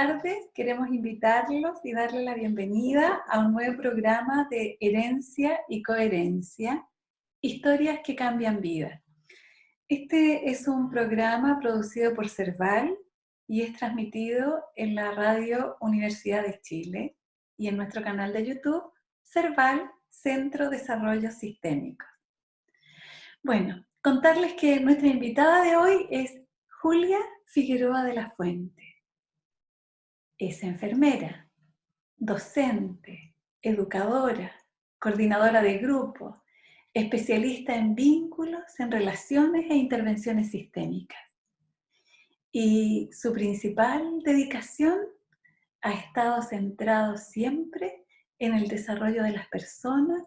tardes. Queremos invitarlos y darle la bienvenida a un nuevo programa de Herencia y Coherencia, historias que cambian vidas. Este es un programa producido por Cerval y es transmitido en la Radio Universidad de Chile y en nuestro canal de YouTube, Cerval Centro de Desarrollo Sistémico. Bueno, contarles que nuestra invitada de hoy es Julia Figueroa de la Fuente. Es enfermera, docente, educadora, coordinadora de grupo, especialista en vínculos, en relaciones e intervenciones sistémicas. Y su principal dedicación ha estado centrado siempre en el desarrollo de las personas,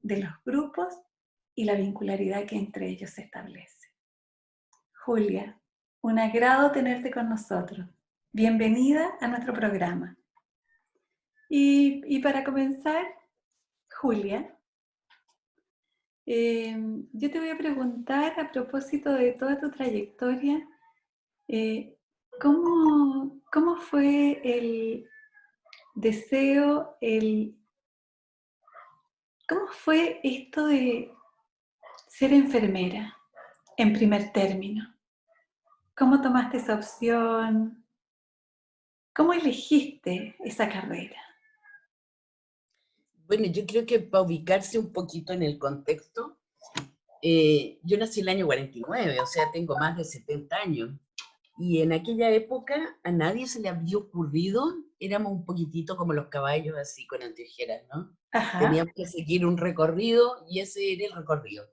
de los grupos y la vincularidad que entre ellos se establece. Julia, un agrado tenerte con nosotros. Bienvenida a nuestro programa. Y para comenzar, Julia, yo te voy a preguntar a propósito de toda tu trayectoria, ¿cómo fue el deseo, cómo fue esto de ser enfermera en primer término? ¿Cómo tomaste esa opción? ¿Cómo elegiste esa carrera? Bueno, yo creo que para ubicarse un poquito en el contexto, yo nací en el año 49, o sea, tengo más de 70 años. Y en aquella época a nadie se le había ocurrido, éramos un poquitito como los caballos así con anteojeras, ¿no? Ajá. Teníamos que seguir un recorrido y ese era el recorrido.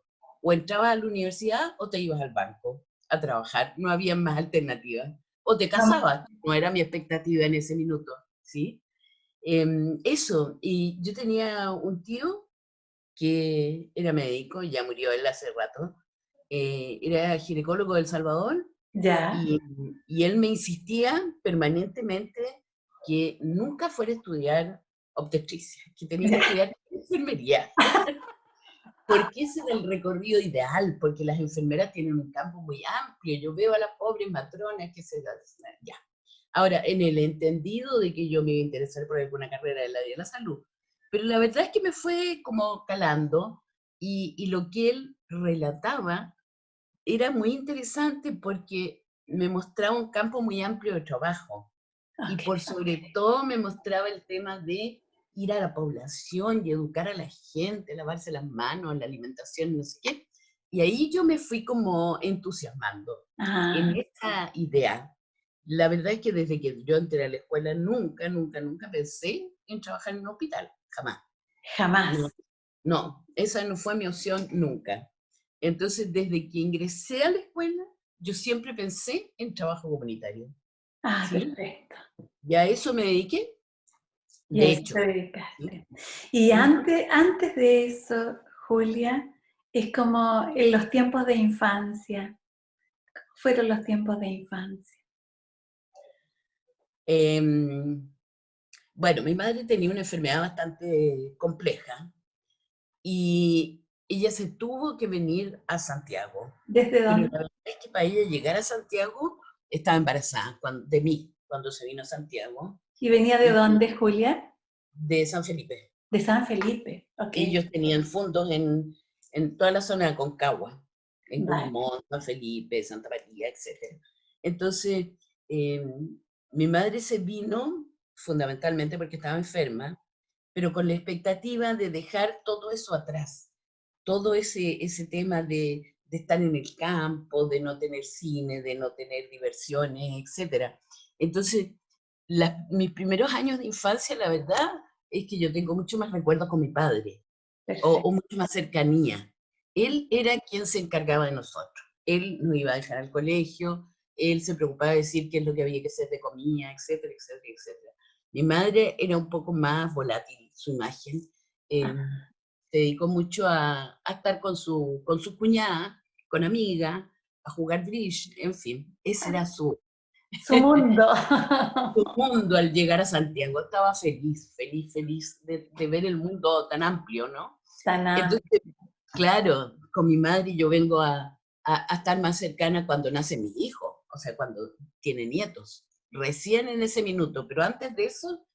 O entrabas a la universidad o te ibas al banco a trabajar, no había más alternativas. O te casabas, no era mi expectativa en ese minuto, ¿sí? Eso, y yo tenía un tío que era médico, ya murió él hace rato, era ginecólogo de El Salvador, Ya. y él me insistía permanentemente que nunca fuera a estudiar obstetricia, que tenía que estudiar enfermería, porque ese era el recorrido ideal, porque las enfermeras tienen un campo muy amplio, yo veo a las pobres matronas que se ya. Ahora, en el entendido de que yo me iba a interesar por alguna carrera del área de la salud, pero la verdad es que me fue como calando, y lo que él relataba era muy interesante porque me mostraba un campo muy amplio de trabajo, y por sobre todo me mostraba el tema de ir a la población y educar a la gente, lavarse las manos, la alimentación, no sé qué, y ahí yo me fui como entusiasmando en esa idea. La verdad es que desde que yo entré a la escuela nunca pensé en trabajar en un hospital, jamás. Jamás. No, no, esa no fue mi opción nunca. Entonces, desde que ingresé a la escuela, yo siempre pensé en trabajo comunitario. ¿Sí? Perfecto. Y a eso me dediqué, Y a de eso hecho. te dedicaste. Y Uh-huh. antes de eso, Julia, es como en los tiempos de infancia. Fueron los tiempos de infancia. Bueno, mi madre tenía una enfermedad bastante compleja y ella se tuvo que venir a Santiago. ¿Desde Pero dónde? la verdad es que para ella llegar a Santiago, estaba embarazada de mí cuando se vino a Santiago, ¿Y venía de y dónde, Julia? de San Felipe. De San Felipe. Ok. Ellos tenían fondos en toda la zona de Aconcagua, en Vale. Guzmán, San Felipe, Santa María, etc. Entonces, eh, mi madre se vino fundamentalmente porque estaba enferma, pero con la expectativa de dejar todo eso atrás, todo ese tema de estar en el campo, de no tener cine, de no tener diversiones, etc. Entonces, mis primeros años de infancia, la verdad, es que yo tengo mucho más recuerdos con mi padre, o Perfecto. mucha más cercanía. Él era quien se encargaba de nosotros. Él nos iba a dejar al colegio, él se preocupaba de decir qué es lo que había que hacer de comida, etcétera, etcétera, etcétera. Mi madre era un poco más volátil, su imagen. Se dedicó mucho a estar con su cuñada, con amiga, a jugar bridge, en fin, ese era Su mundo. su mundo al llegar a Santiago. Estaba feliz de ver el mundo tan amplio, ¿no? Tan amplio. Entonces, claro, con mi madre yo vengo a estar más cercana cuando nace mi hijo, o sea, cuando tiene nietos. recién en ese minuto, pero antes de eso,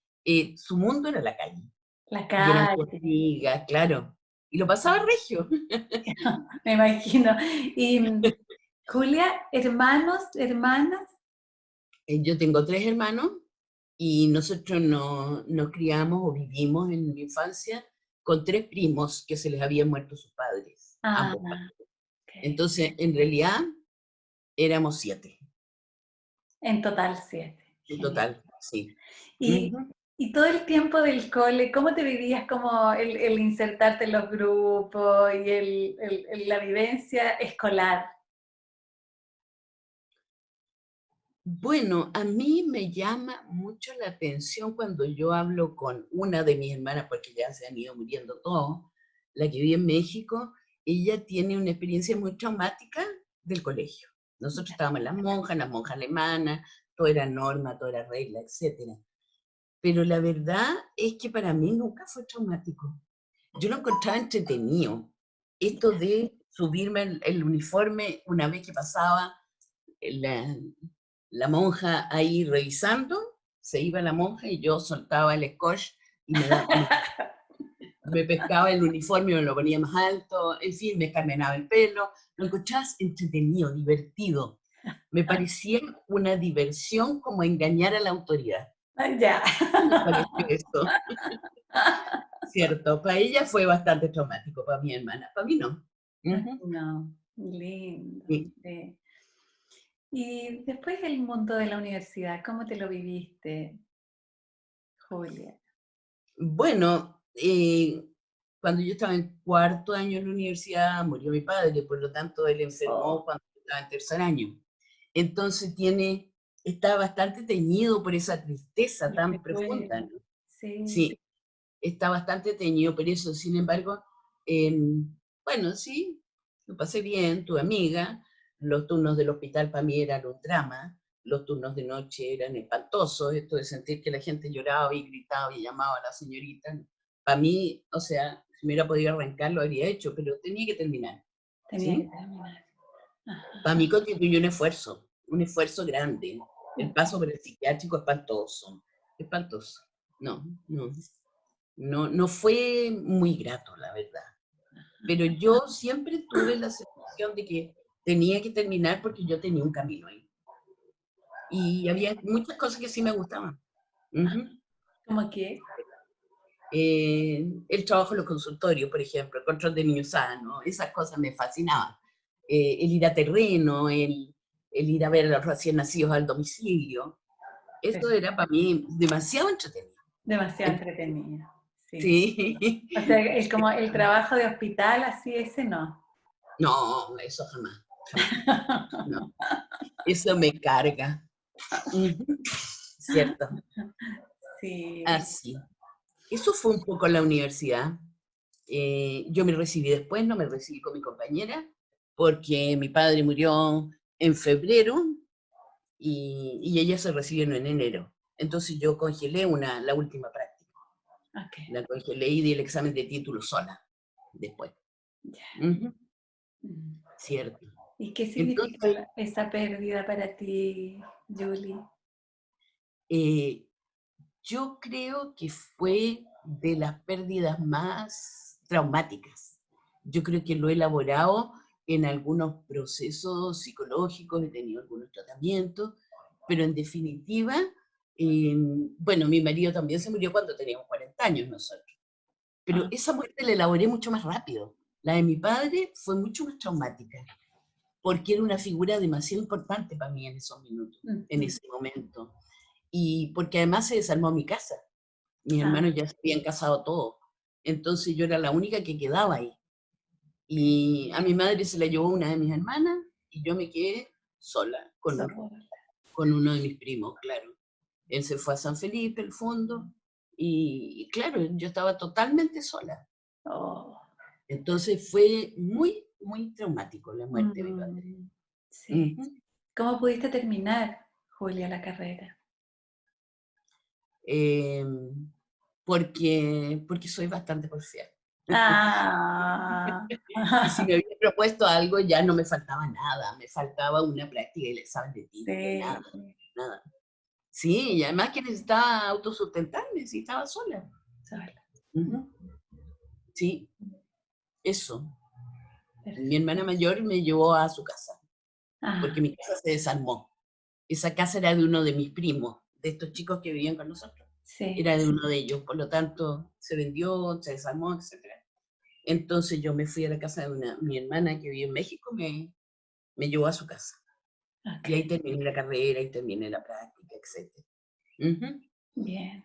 su mundo era la calle. La Y eran sus calle, amigas, claro. Y lo pasaba regio. me imagino. Y Julia, hermanos, hermanas. Yo tengo 3 hermanos y nosotros nos criamos o vivimos en mi infancia con 3 primos que se les habían muerto sus padres, Ah, ambos padres. ok. Entonces, en realidad, éramos 7, En total 7. en Genial. total, sí. Y, Ujú. y todo el tiempo del cole, ¿cómo te vivías como el insertarte en los grupos y la vivencia escolar? Bueno, a mí me llama mucho la atención cuando yo hablo con una de mis hermanas, porque ya se han ido muriendo todos, la que vive en México. Ella tiene una experiencia muy traumática del colegio. Nosotros estábamos en las monjas alemanas, todo era norma, todo era regla, etcétera. Pero la verdad es que para mí nunca fue traumático. Yo lo encontraba entretenido. Esto de subirme el uniforme una vez que pasaba la, la monja ahí revisando, se iba la monja y yo soltaba el scotch y me pescaba el uniforme y me lo ponía más alto, en fin, me escarmenaba el pelo. Lo encontraba entretenido, divertido. Me parecía una diversión como engañar a la autoridad. Ya. Me pareció eso, cierto. Para ella fue bastante traumático, para mi hermana, para mí no. Ujú. No, lindo. Sí. Sí. Y después el mundo de la universidad, ¿cómo te lo viviste, Julia? Bueno, cuando yo estaba en cuarto año en la universidad, murió mi padre, por lo tanto él enfermó Oh, cuando yo estaba en tercer año. Entonces está bastante teñido por esa tristeza el tan profunda, recuerdo. ¿no? Sí, Sí, está bastante teñido por eso. Sin embargo, bueno, sí, lo pasé bien, tu amiga. Los turnos del hospital para mí eran un drama. Los turnos de noche eran espantosos. Esto de sentir que la gente lloraba y gritaba y llamaba a la señorita. Para mí, o sea, si me hubiera podido arrancar, lo habría hecho, pero tenía que terminar. tenía que ¿Sí? terminar. Para mí constituyó un esfuerzo grande. El paso por el psiquiátrico espantoso. Espantoso. No, no. No fue muy grato, la verdad. Pero yo siempre tuve la sensación de que tenía que terminar porque yo tenía un camino ahí. Y había muchas cosas que sí me gustaban. Ujú. ¿Cómo qué? El trabajo en los consultorios, por ejemplo, el control de niños sanos, esas cosas me fascinaban. El ir a terreno, el ir a ver a los recién nacidos al domicilio, eso era para mí demasiado entretenido. Demasiado Entonces, entretenido. Sí. sí, O sea, como el trabajo de hospital, así ese no. no, eso jamás, jamás. No, eso me carga. Ujú. Cierto, Sí. así. Eso fue un poco la universidad. Yo me recibí después, no me recibí con mi compañera, porque mi padre murió en febrero y ella se recibió en enero. Entonces yo congelé la última práctica. Ok. La congelé y di el examen de título sola después. Ya. Ujú. Mm. Cierto. ¿Y qué significó Entonces, esa pérdida para ti, Julie? eh, yo creo que fue de las pérdidas más traumáticas. Yo creo que lo he elaborado en algunos procesos psicológicos, he tenido algunos tratamientos, pero en definitiva, bueno, mi marido también se murió cuando teníamos 40 años nosotros, pero Ah, esa muerte la elaboré mucho más rápido. La de mi padre fue mucho más traumática, porque era una figura demasiado importante para mí en esos minutos, en ujú. ese momento. Y porque además se desarmó mi casa. Mis Ah, hermanos ya se habían casado todos. Entonces yo era la única que quedaba ahí. Y a mi madre se la llevó una de mis hermanas y yo me quedé sola sola. con uno de mis primos, claro. Él se fue a San Felipe, el fondo, y claro, yo estaba totalmente sola. Oh, Entonces fue muy, muy traumático la muerte de mi padre. mm, sí. Ujú. ¿Cómo pudiste terminar, Julia, la carrera? Eh, porque soy bastante porfiada. Ah, Y si me había propuesto algo, ya no me faltaba nada, me faltaba una práctica y el examen de título, nada, sí. nada. Sí, y además que necesitaba autosustentarme, sí, estaba sola. Sola. Ujú. Sí, eso. Mi Perfecto. hermana mayor me llevó a su casa, porque Ah, mi casa se desarmó. Esa casa era de uno de mis primos, de estos chicos que vivían con nosotros. sí. Era de uno de ellos, por lo tanto, se vendió, se desarmó, etcétera. Entonces yo me fui a la casa de mi hermana que vive en México, me llevó a su casa. Ok. Y ahí terminé la carrera y terminé la práctica, etcétera. Ujú, Bien,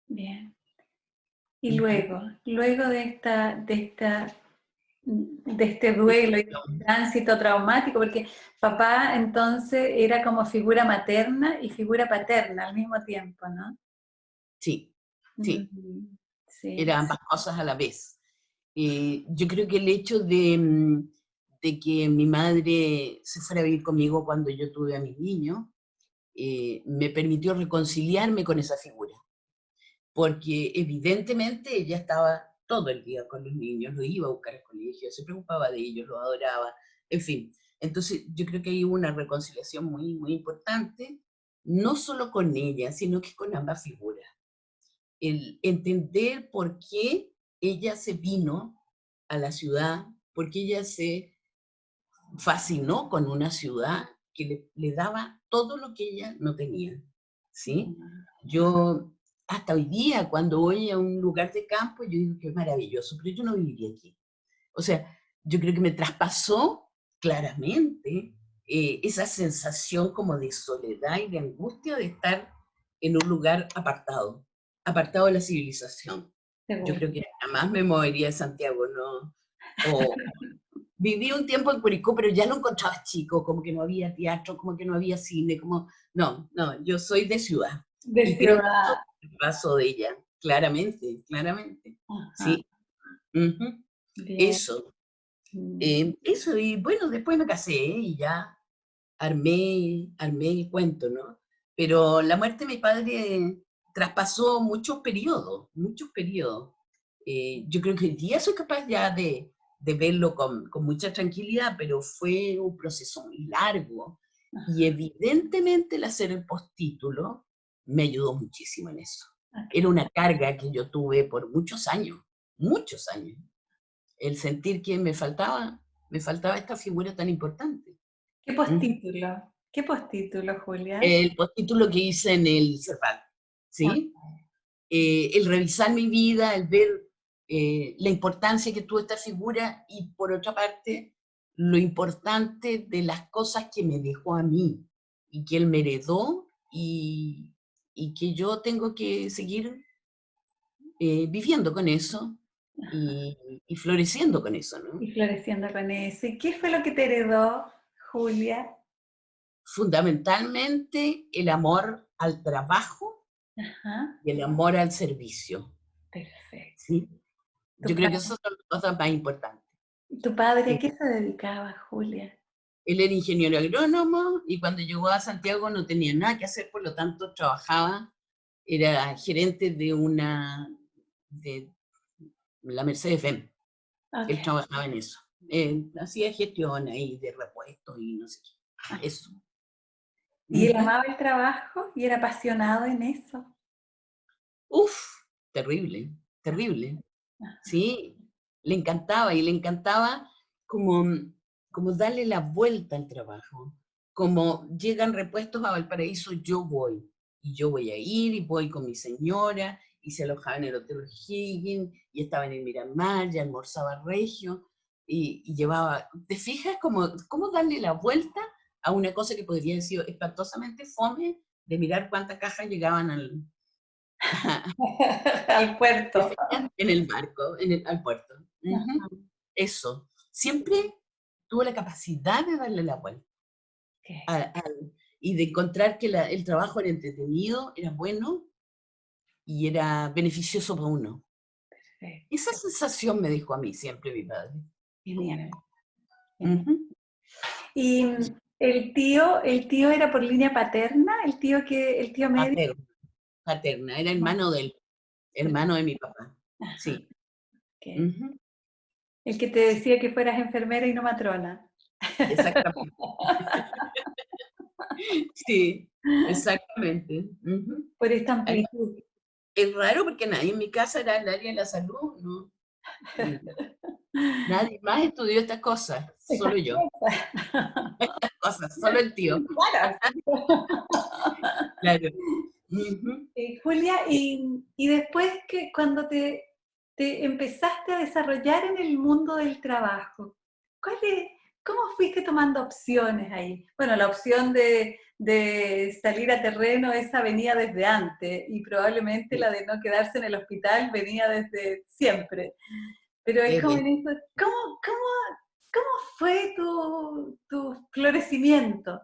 bien. Y ujú. luego de este duelo y de este tránsito traumático, porque papá entonces era como figura materna y figura paterna al mismo tiempo, ¿no? Sí, sí, Mm, sí, eran ambas cosas a la vez. Yo creo que el hecho de que mi madre se fuera a vivir conmigo cuando yo tuve a mis niños, me permitió reconciliarme con esa figura, porque evidentemente ella estaba todo el día con los niños, los iba a buscar al colegio, se preocupaba de ellos, los adoraba, en fin. Entonces yo creo que hay una reconciliación muy, muy importante, no solo con ella, sino que con ambas figuras. El entender por qué ella se vino a la ciudad, por qué ella se fascinó con una ciudad que le daba todo lo que ella no tenía, ¿sí? Yo hasta hoy día, cuando voy a un lugar de campo, yo digo que es maravilloso, pero yo no viviría aquí. O sea, yo creo que me traspasó claramente esa sensación como de soledad y de angustia de estar en un lugar apartado, apartado de la civilización. Yo seguro. creo que jamás me movería de Santiago, ¿no? O viví un tiempo en Curicó, pero ya lo encontraba chico, como que no había teatro, como que no había cine, como, no, no, yo soy de ciudad. De Y creo que ciudad. eso es el paso de ella, claramente, claramente. Ajá, Sí, ujú, bien. eso. Mm. Eso, y bueno, después me casé y ya armé el cuento, ¿no? Pero la muerte de mi padre traspasó muchos periodos, muchos periodos. Yo creo que hoy día soy capaz ya de verlo con mucha tranquilidad, pero fue un proceso muy largo. Y Ajá, evidentemente el hacer el postítulo me ayudó muchísimo en eso. Era ok. una carga que yo tuve por muchos años el sentir que me faltaba esta figura tan importante. ¿Qué Ujú. postítulo? ¿Qué postítulo, Julia? El postítulo que hice en el CERVAL, Ah, ¿sí? El revisar mi vida, el ver la importancia que tuvo esta figura y por otra parte, lo importante de las cosas que me dejó a mí y que él me heredó y que yo tengo que seguir viviendo con eso y floreciendo con eso, ¿no? y floreciendo con eso. ¿Y qué fue lo que te heredó, Julia? Fundamentalmente el amor al trabajo Ajá, y el amor al servicio, perfecto. ¿sí? ¿Tu Yo creo que esas son las cosas más importantes. tu padre a Eh, qué se dedicaba, Julia? Él era ingeniero agrónomo y cuando llegó a Santiago no tenía nada que hacer, por lo tanto trabajaba, era gerente de la Mercedes-Benz. Ok. Él trabajaba en eso. Hacía gestión ahí de repuestos y no sé Ah, qué. Eso. y él Ujú. amaba el trabajo y era apasionado en eso. Uf, terrible, Ah, terrible. ah, Sí, le encantaba y le encantaba como, como darle la vuelta al trabajo. Como llegan repuestos a Valparaíso, yo voy. Y yo voy a ir y voy con mi señora y se alojaba en el Hotel Higgins y estaba en el Miramar y almorzaba regio y llevaba, ¿te fijas cómo darle la vuelta a una cosa que podría haber sido espantosamente fome de mirar cuántas cajas llegaban al puerto. en el barco, al puerto? Ujú. Eso. Siempre tuvo la capacidad de darle la vuelta Ok, al- y de encontrar que el trabajo era entretenido, era bueno y era beneficioso para uno. Esa perfecto. sensación me dijo a mí siempre mi padre. Genial, genial. Ujú. Y el tío era por línea paterna, el tío medio. Paterna, paterna, era No, hermano del hermano de mi papá. ajá, Sí. ok. Ujú. El que te decía que fueras enfermera y no matrona. Exactamente. Sí. exactamente. Ujú. por esta Además, amplitud. es raro porque nadie en mi casa era el área de la salud, ¿no? Mm, nadie más estudió estas cosas, Estas solo yo. cosas. Cosas, solo el tío. Claro. Claro. Ujú. Julia, y después que cuando te empezaste a desarrollar en el mundo del trabajo, ¿cuál es- ¿cómo fuiste tomando opciones ahí? Bueno, la opción de salir a terreno, esa venía desde antes, y probablemente Sí, la de no quedarse en el hospital venía desde siempre. Pero es como desde en eso, ¿cómo fue tu florecimiento?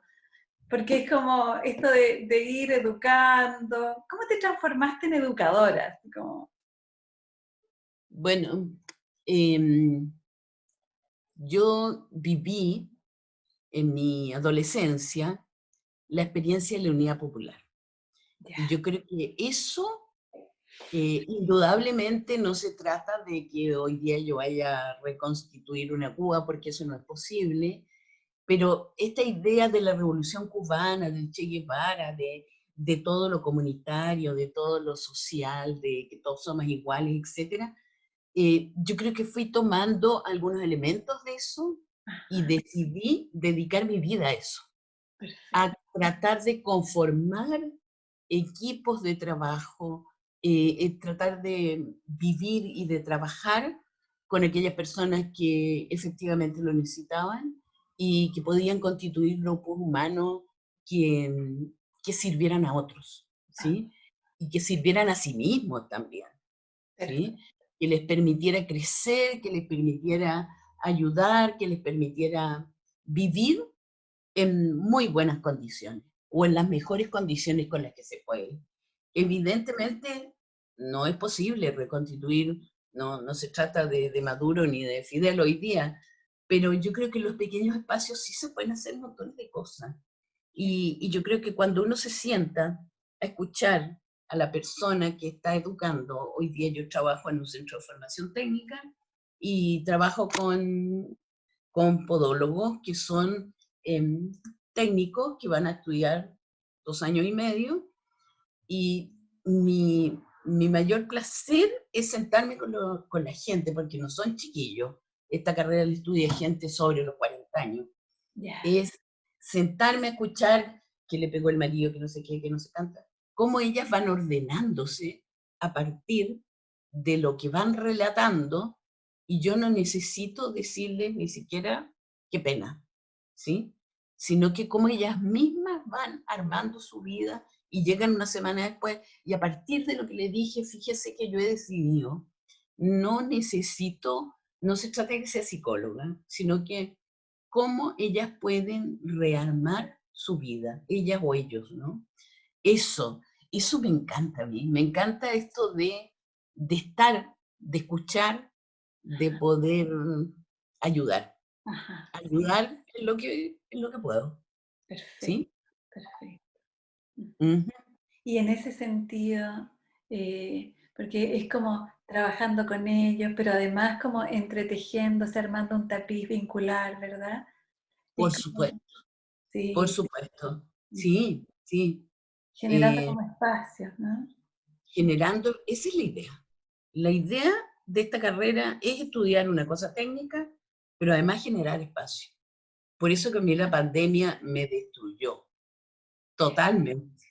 Porque es como esto de ir educando. ¿Cómo te transformaste en educadora? Así como, bueno, em, yo viví en mi adolescencia la experiencia de la Unidad Popular. ya, Y yo creo que eso, indudablemente no se trata de que hoy día yo vaya a reconstituir una Cuba, porque eso no es posible, pero esta idea de la revolución cubana, del Che Guevara, de todo lo comunitario, de todo lo social, de que todos somos iguales, etcétera, yo creo que fui tomando algunos elementos de eso y ajá, decidí dedicar mi vida a eso, a perfecto. tratar de conformar equipos de trabajo, tratar de vivir y de trabajar con aquellas personas que efectivamente lo necesitaban y que podían constituir grupos humanos que, que sirvieran a otros, Ah, ¿sí? Y que sirvieran a sí mismos también, ¿sí? perfecto. Que les permitiera crecer, que les permitiera ayudar, que les permitiera vivir en muy buenas condiciones o en las mejores condiciones con las que se puede. Evidentemente, no es posible reconstituir, no se trata de Maduro ni de Fidel hoy día, pero yo creo que en los pequeños espacios sí se pueden hacer montones de cosas. Y yo creo que cuando uno se sienta a escuchar a la persona que está educando, hoy día yo trabajo en un centro de formación técnica y trabajo con podólogos que son em, técnicos que van a estudiar 2 años y medio y mi mayor placer es sentarme con la gente, porque no son chiquillos. Esta carrera la estudia gente sobre los 40 años. Ya, Es sentarme a escuchar que le pegó el marido, que no sé qué, que no se canta. Cómo ellas van ordenándose a partir de lo que van relatando y yo no necesito decirles ni siquiera qué pena, ¿sí? Sino que cómo ellas mismas van armando su vida y llegan una semana después y a partir de lo que le dije, fíjese que yo he decidido, no necesito, no se trata de que sea psicóloga, sino que cómo ellas pueden rearmar su vida, ellas o ellos, ¿no? Eso, eso me encanta a mí, me encanta esto de estar, de escuchar, de poder ayudar, ajá, sí, ayudar en lo que puedo, perfecto, ¿sí? perfecto. Ujú. Y en ese sentido, porque es como trabajando con ellos, pero además como entretejiéndose, armando un tapiz vincular, ¿verdad? Por Es como, supuesto, por sí, supuesto, sí, sí. generando Eh, como espacios, ¿no? generando, esa es la idea. La idea de esta carrera es estudiar una cosa técnica, pero además generar espacio. Por eso que a mí la pandemia me destruyó totalmente,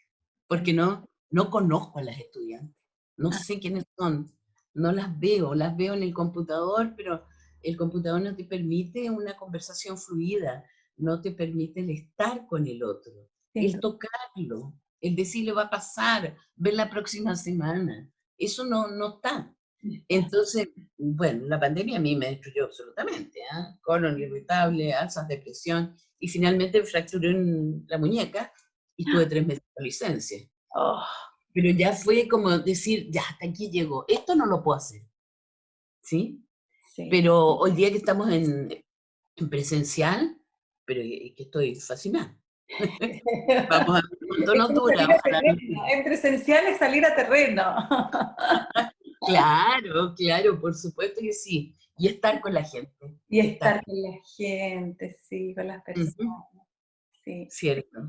porque no conozco a las estudiantes, no Ah, sé quiénes son, no las veo en el computador, pero el computador no te permite una conversación fluida, no te permite el estar con el otro, sin el duda. tocarlo, el decirle va a pasar, ven la próxima semana, eso no está. Entonces, bueno, la pandemia a mí me destruyó absolutamente, ¿eh? Colon irritable, alzas de presión, y finalmente me fracturé en la muñeca y tuve 3 meses de licencia. Oh, Pero ya fue como decir, ya hasta aquí llegó, esto no lo puedo hacer, ¿sí? sí. Pero hoy día que estamos en presencial, pero que estoy fascinada. Vamos a ver cuánto Es nos como dura, salir a ojalá. terreno, en presencial es salir a terreno. Claro, claro, por supuesto que sí. Y estar con la gente, Y estar. estar con la gente, sí, con las Ujú, personas, sí. cierto.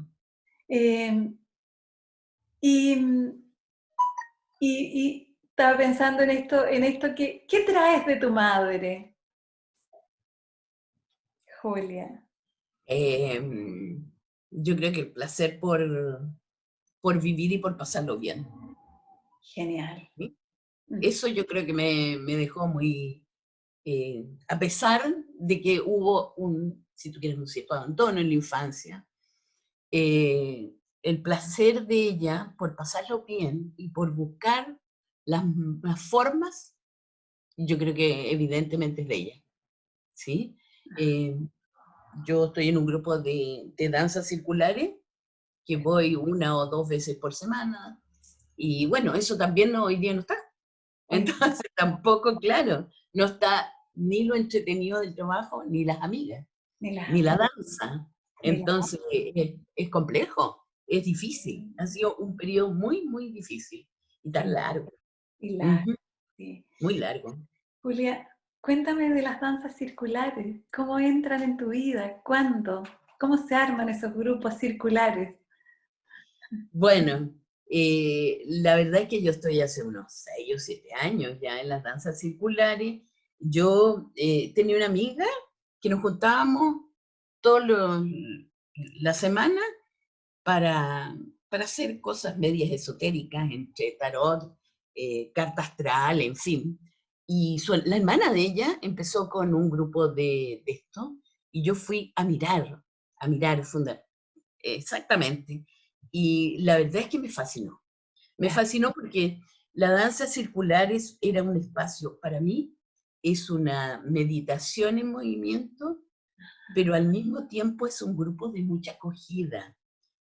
Y, y estaba pensando en esto ¿qué traes de tu madre, Julia? Yo creo que el placer por vivir y por pasarlo bien. Genial. ¿Sí? Mm. Eso yo creo que me dejó muy, a pesar de que hubo si tú quieres, un cierto abandono en la infancia, el placer de ella por pasarlo bien y por buscar las formas, yo creo que evidentemente es de ella, ¿sí? Eh, yo estoy en un grupo de danzas circulares que voy 1 o 2 veces por semana, y bueno, eso también hoy día no está. Hoy, Entonces tampoco, claro, no está ni lo entretenido del trabajo, ni las amigas, ni las ni la amigas, danza. ni las Entonces es complejo, es difícil. Ha sido un periodo muy, muy difícil y tan amigas. largo. Y la, Ujú, sí. muy largo. Julia, cuéntame de las danzas circulares. ¿Cómo entran en tu vida? ¿Cuándo? ¿Cómo se arman esos grupos circulares? Bueno, la verdad es que yo estoy hace unos 6 o 7 años ya en las danzas circulares. Yo tenía una amiga que nos juntábamos toda la semana para, para hacer cosas medias esotéricas, entre tarot, carta astral, en fin. Y la hermana de ella empezó con un grupo de esto, y yo fui a mirar, exactamente. Y la verdad es que me fascinó. Me Ya. fascinó porque la danza circular era un espacio, para mí, es una meditación en movimiento, pero al mismo tiempo es un grupo de mucha acogida,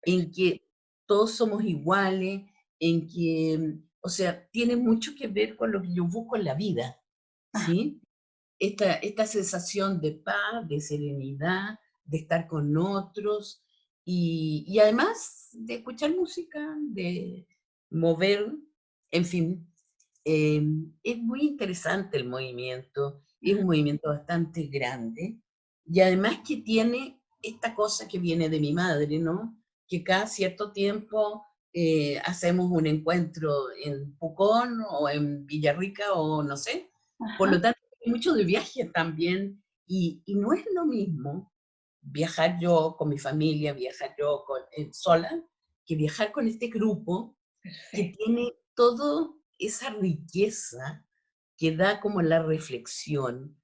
en que todos somos iguales, en que, o sea, tiene mucho que ver con lo que yo busco en la vida, Ah, ¿sí? Esta sensación de paz, de serenidad, de estar con otros, y además de escuchar música, de mover, en fin. eh, es muy interesante el movimiento, es un movimiento bastante grande, y además que tiene esta cosa que viene de mi madre, ¿no? Que cada cierto tiempo hacemos un encuentro en Pucón o en Villarrica o no sé. Por ajá. lo tanto, hay mucho de viaje también, y no es lo mismo viajar yo con mi familia, viajar yo sola, que viajar con este grupo que Perfecto. tiene toda esa riqueza que da como la reflexión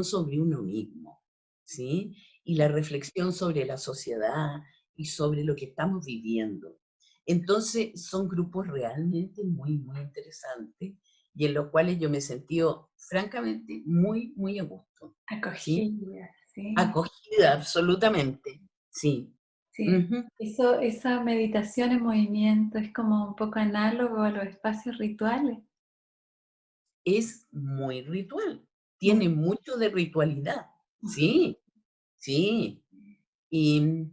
sobre uno mismo, ¿sí? Y la reflexión sobre la sociedad y sobre lo que estamos viviendo. Entonces, son grupos realmente muy, muy interesantes, y en los cuales yo me he sentido, francamente, muy, muy a gusto, ¿sí? Acogida, sí. Acogida, absolutamente, sí. Sí. Ujú. Esa meditación en movimiento es como un poco análogo a los espacios rituales. Es muy ritual, Muy. tiene mucho de ritualidad, sí, sí. Y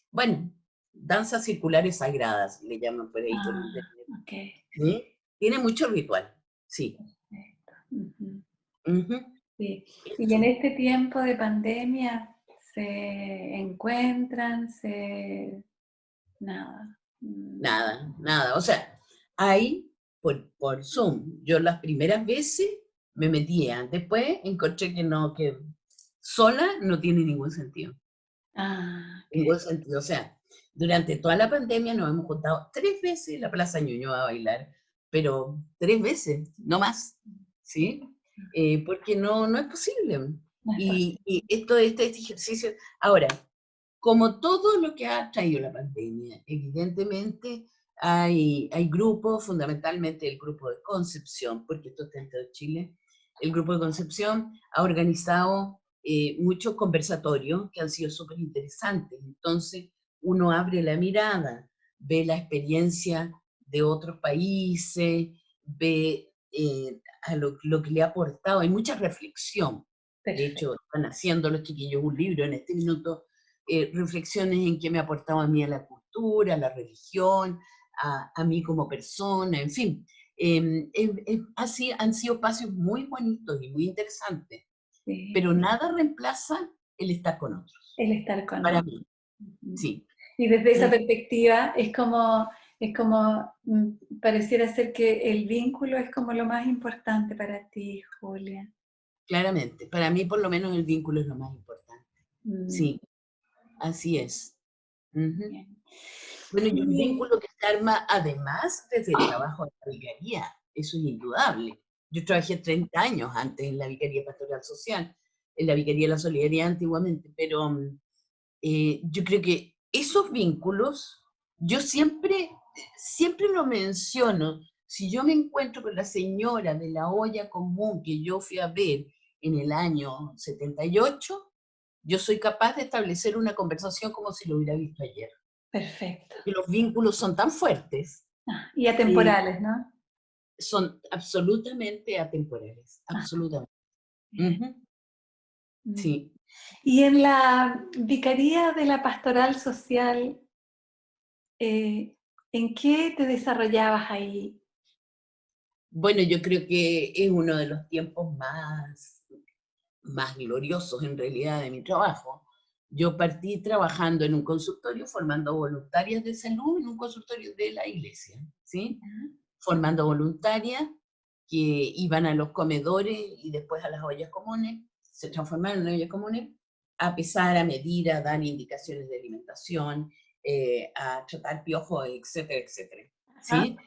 bueno, danzas circulares sagradas, le llaman por ahí por Ah, internet, ok. ¿sí? Tiene mucho ritual, sí. Perfecto. Ujú. Ujú, Sí. Y en eso, este tiempo de pandemia se encuentran, se... Nada. nada, nada. O sea, ahí por Zoom, yo las primeras veces me metía, después encontré que no, que sola no tiene ningún sentido. Ah, ok. Ningún sentido. O sea, durante toda la pandemia nos hemos juntado 3 veces en la Plaza Ñuñoa a bailar, pero 3 veces, no más, ¿sí? Porque no es posible. No es fácil. Y este ejercicio, ahora, como todo lo que ha traído la pandemia, evidentemente hay grupos, fundamentalmente el grupo de Concepción, porque esto está en todo Chile. El grupo de Concepción ha organizado muchos conversatorios que han sido súper interesantes. Entonces, uno abre la mirada, ve la experiencia de otros países, ve a lo que le ha aportado. Hay mucha reflexión. De Perfecto. hecho, están haciendo los chiquillos un libro en este minuto, reflexiones en qué me ha aportado a mí a la cultura, a la religión, a mí como persona, en fin. Así han sido espacios muy bonitos y muy interesantes, Sí. pero nada reemplaza el estar con otros, El estar con para otros. mí, Ujú. sí. Y desde esa Mm, perspectiva es como Es como, pareciera ser que el vínculo es como lo más importante para ti, Julia. Claramente, para mí por lo menos el vínculo es lo más importante. Mm, Sí, así es. Ujú. bien. Bueno, y un Y, vínculo que se arma además desde el trabajo en la vicaría, eso es indudable. Yo trabajé 30 años antes en la Vicaría Pastoral Social, en la Vicaría de la Solidaridad antiguamente, pero yo creo que esos vínculos, yo siempre lo menciono. Si yo me encuentro con la señora de la olla común que yo fui a ver en el año 78, yo soy capaz de establecer una conversación como si lo hubiera visto ayer. perfecto. Que los vínculos son tan fuertes, Y eh, atemporales, ¿no? son absolutamente atemporales, Ah, absolutamente. bien. Ujú, Mm. sí. Y en la Vicaría de la Pastoral Social, eh, ¿en qué te desarrollabas ahí? Bueno, yo creo que es uno de los tiempos más gloriosos en realidad de mi trabajo. Yo partí trabajando en un consultorio, formando voluntarias de salud en un consultorio de la iglesia, ¿sí? Formando voluntarias que iban a los comedores y después a las ollas comunes, se transformaron en ollas comunes, a pesar, a medir, a dar indicaciones de alimentación, a tratar piojos, etcétera, etcétera. Ajá. ¿Sí?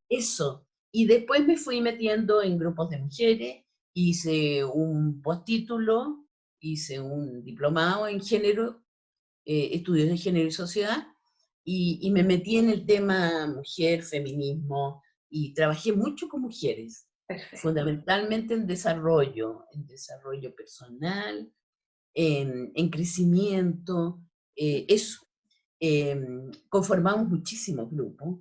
Eso. Y después me fui metiendo en grupos de mujeres, hice un postítulo, hice un diplomado en género, estudios de género y sociedad, y me metí en el tema mujer, feminismo, y trabajé mucho con mujeres, Perfecto. fundamentalmente en desarrollo personal, en crecimiento, eso. Conformamos muchísimos grupos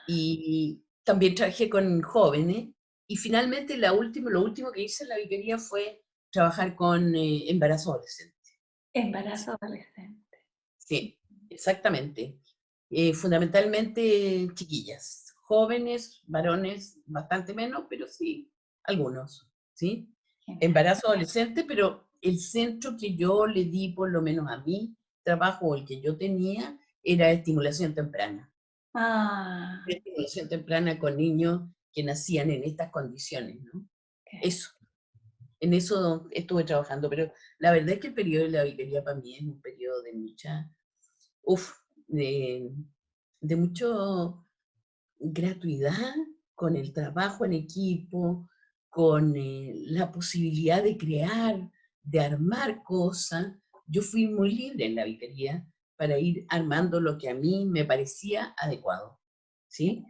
y también trabajé con jóvenes y finalmente lo último que hice en la vicaría fue trabajar con embarazo adolescente. Embarazo adolescente. Sí, exactamente. Fundamentalmente chiquillas, jóvenes, varones, bastante menos, pero sí, algunos, ¿sí? Genial. Embarazo adolescente, pero el centro que yo le di, por lo menos a mí, trabajo, el que yo tenía, era estimulación temprana. Ah, Estimulación temprana con niños que nacían en estas condiciones, ¿no? ok. Eso, en eso estuve trabajando, pero la verdad es que el periodo de la vicaría para mí es un periodo de mucha, uf, de, de mucho gratuidad con el trabajo en equipo, con la posibilidad de crear, de armar cosas. Yo fui muy libre en la vicaría para ir armando lo que a mí me parecía adecuado, ¿sí?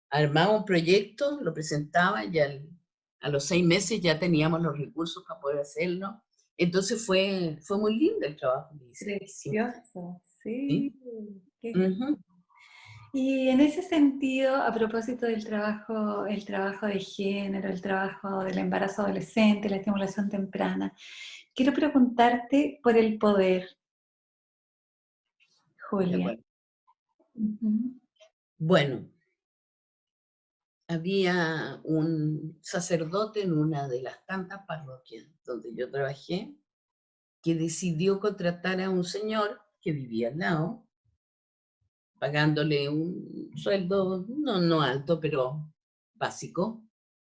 Armaba un proyecto, lo presentaba y a los 6 meses ya teníamos los recursos para poder hacerlo. Entonces fue muy lindo el trabajo que hice, Precioso, sí. ¿sí? Qué. Ujú. Y en ese sentido, a propósito del trabajo, el trabajo de género, el trabajo del embarazo adolescente, la estimulación temprana, quiero preguntarte por el poder, De Julia. acuerdo. Ujú. Bueno, había un sacerdote en una de las tantas parroquias donde yo trabajé que decidió contratar a un señor que vivía al lado, pagándole un sueldo no alto, pero básico,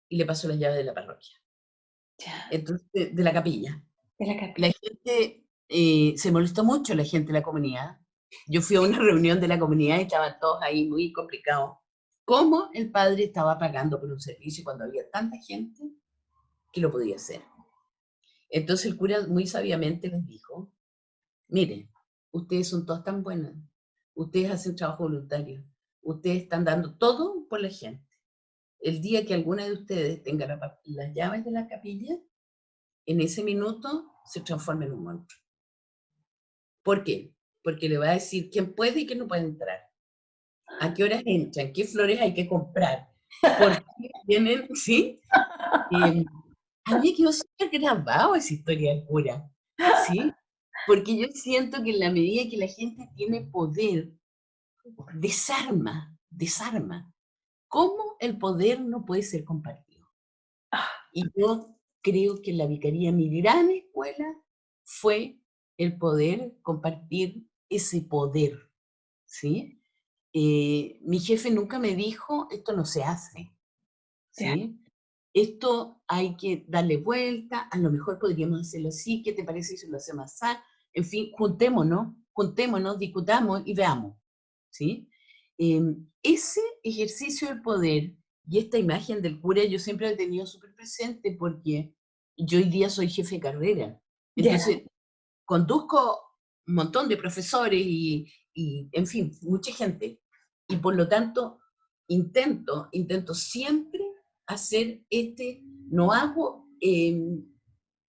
y le pasó las llaves de la parroquia, Ya, entonces, de la capilla. de la La capilla. gente se molestó mucho, la gente de la comunidad. Yo fui a una reunión de la comunidad y estaban todos ahí muy complicados. ¿Cómo el padre estaba pagando por un servicio cuando había tanta gente que lo podía hacer? Entonces el cura muy sabiamente les dijo, miren, ustedes son todas tan buenas, ustedes hacen trabajo voluntario, ustedes están dando todo por la gente. El día que alguna de ustedes tenga las llaves de la capilla, en ese minuto se transforma en un monstruo. ¿Por qué? Porque le va a decir quién puede y quién no puede entrar, a qué horas entran, qué flores hay que comprar, por qué vienen, ¿sí? Eh, a mí me quedó súper grabado esa historia del cura, ¿sí? Porque yo siento que en la medida que la gente tiene poder, desarma. ¿Cómo el poder no puede ser compartido? Y yo creo que la vicaría, mi gran escuela, fue el poder compartir ese poder, ¿sí? mi jefe nunca me dijo, esto no se hace, Ya, ¿sí? Esto hay que darle vuelta, a lo mejor podríamos hacerlo así, ¿qué te parece si lo hacemos así? En fin, juntémonos, discutamos y veamos, ¿sí? Ese ejercicio del poder y esta imagen del cura yo siempre la he tenido súper presente porque yo hoy día soy jefe de carrera. ya. Entonces, conduzco un montón de profesores en fin, mucha gente. Y por lo tanto, intento siempre hacer no hago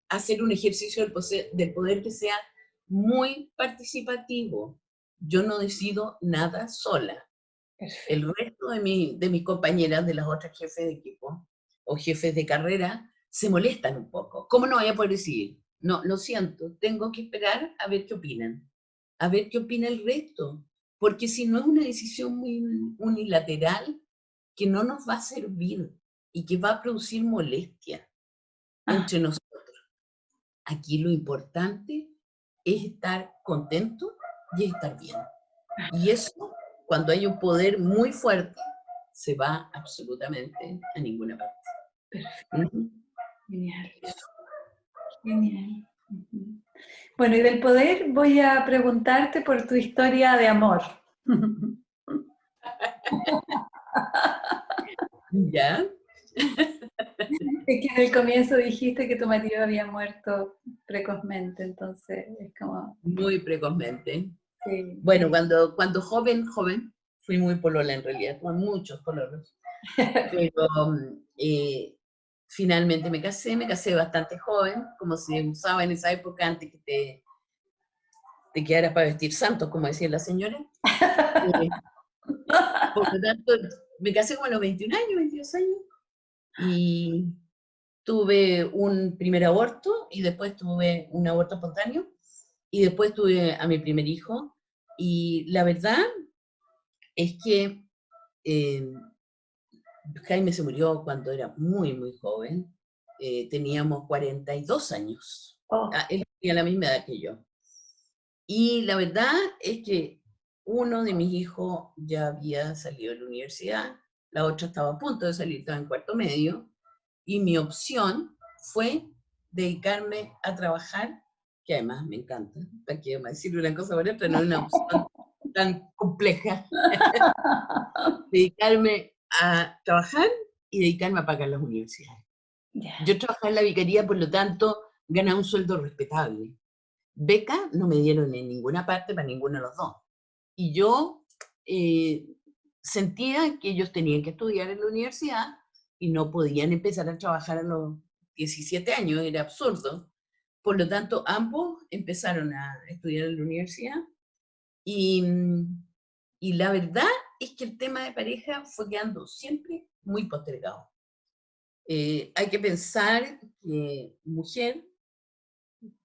hacer un ejercicio del poder que sea muy participativo. Yo no decido nada sola. Perfecto. El resto de mis compañeras, de las otras jefes de equipo o jefes de carrera, se molestan un poco. ¿Cómo no voy a poder decidir? No, lo siento, tengo que esperar a ver qué opinan, a ver qué opina el resto, porque si no es una decisión muy unilateral que no nos va a servir y que va a producir molestia Ah, entre nosotros. Aquí lo importante es estar contento y estar bien. Y eso, cuando hay un poder muy fuerte, se va absolutamente a ninguna perfecto. parte. Genial. Genial. Ujú. Bueno, y del poder voy a preguntarte por tu historia de amor. ¿Ya? Es que en el comienzo dijiste que tu marido había muerto precozmente, entonces es como, Muy precozmente. sí. Bueno, cuando joven, fui muy polola en realidad, con muchos pololos. Pero finalmente me casé bastante joven, como se usaba en esa época antes que te quedaras para vestir santos, como decía la señora. Eh, por lo tanto, me casé como a los 21 años, 22 años, y tuve un primer aborto, y después tuve un aborto espontáneo, y después tuve a mi primer hijo, y la verdad es que eh, Jaime se murió cuando era muy, muy joven, teníamos 42 años, Oh, él tenía la misma edad que yo, y la verdad es que uno de mis hijos ya había salido de la universidad, la otra estaba a punto de salir, estaba en cuarto medio, y mi opción fue dedicarme a trabajar, que además me encanta, para que me decir una cosa por otra, no es una opción tan compleja, dedicarme a trabajar y dedicarme a pagar las universidades. ya. Yo trabajaba en la vicaría, por lo tanto, ganaba un sueldo respetable. Beca no me dieron en ninguna parte para ninguno de los dos. Y yo eh, sentía que ellos tenían que estudiar en la universidad y no podían empezar a trabajar a los 17 años, era absurdo. Por lo tanto, ambos empezaron a estudiar en la universidad y, y la verdad es que el tema de pareja fue quedando siempre muy postergado. Hay que pensar que mujer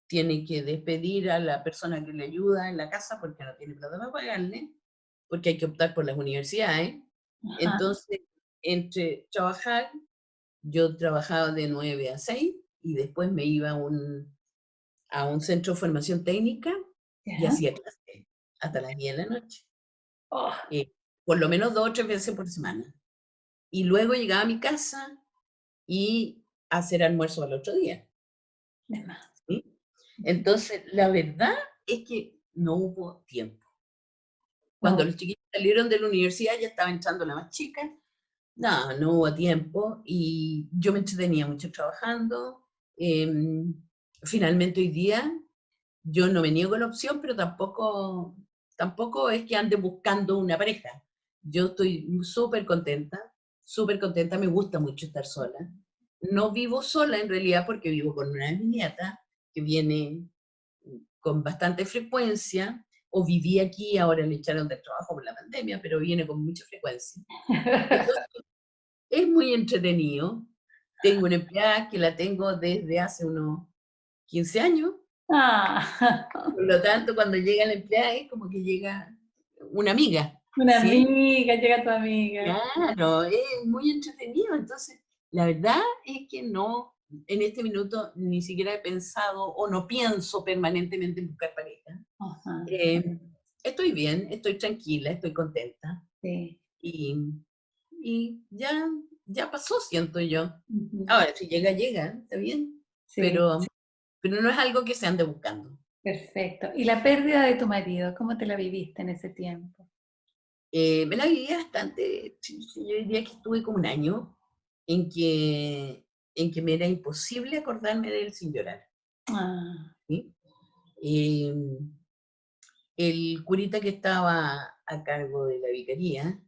tiene que despedir a la persona que le ayuda en la casa porque no tiene plata para pagarle, porque hay que optar por las universidades. Ajá, Entonces, entre trabajar, yo trabajaba de 9 a 6 y después me iba a un centro de formación técnica y ya. hacía clases hasta las 10 de la noche, Oh, eh, por lo menos 2 o 3 veces por semana. Y luego llegaba a mi casa y hacer almuerzo al otro día. de más. ¿Sí? Entonces, la verdad es que no hubo tiempo. Cuando No, los chiquillos salieron de la universidad, ya estaba entrando la más chica, no hubo tiempo y yo me entretenía mucho trabajando. Finalmente hoy día yo no me niego a la opción, pero tampoco es que ande buscando una pareja. Yo estoy súper contenta, me gusta mucho estar sola. No vivo sola en realidad porque vivo con una de mis nietas que viene con bastante frecuencia, o viví aquí, ahora le echaron del trabajo por la pandemia, pero viene con mucha frecuencia. Entonces, es muy entretenido. Tengo una empleada que la tengo desde hace unos 15 años, ah, por lo tanto, cuando llega la empleada es como que llega una amiga, una ¿sí? amiga, llega tu amiga. Claro, es muy entretenido. Entonces, la verdad es que no, en este minuto ni siquiera he pensado o no pienso permanentemente en buscar pareja. Ajá. Eh, Estoy bien, estoy tranquila, estoy contenta. Sí. Y, ya pasó, siento yo. Ujú. Ahora, si llega, llega, está bien, Sí, pero no es algo que se ande buscando. perfecto. ¿Y la pérdida de tu marido, cómo te la viviste en ese tiempo? Me la viví bastante, sí, sí, yo diría que estuve como un año en que, en que me era imposible acordarme de él sin llorar. Ah, ¿Sí? Eh, el curita que estaba a cargo de la vicaría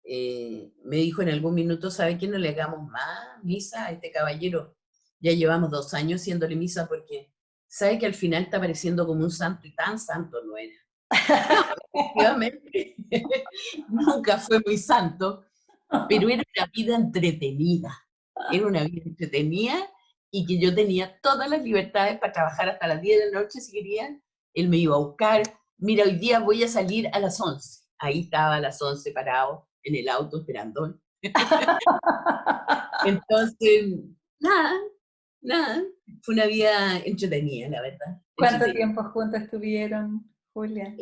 me dijo en algún minuto, ¿sabe qué? No le hagamos más misa a este caballero. Ya llevamos 2 años haciéndole misa porque sabe que al final está pareciendo como un santo y tan santo no era. No, efectivamente, nunca fue muy santo, pero era una vida entretenida. Era una vida entretenida y que yo tenía todas las libertades para trabajar hasta las 10 de la noche si quería. Él me iba a buscar. Mira, hoy día voy a salir a las 11. Ahí estaba a las 11 parado en el auto esperando. Entonces, nada, nada. Fue una vida entretenida, la verdad. ¿Cuánto Entretenida. tiempo juntos estuvieron, Julia?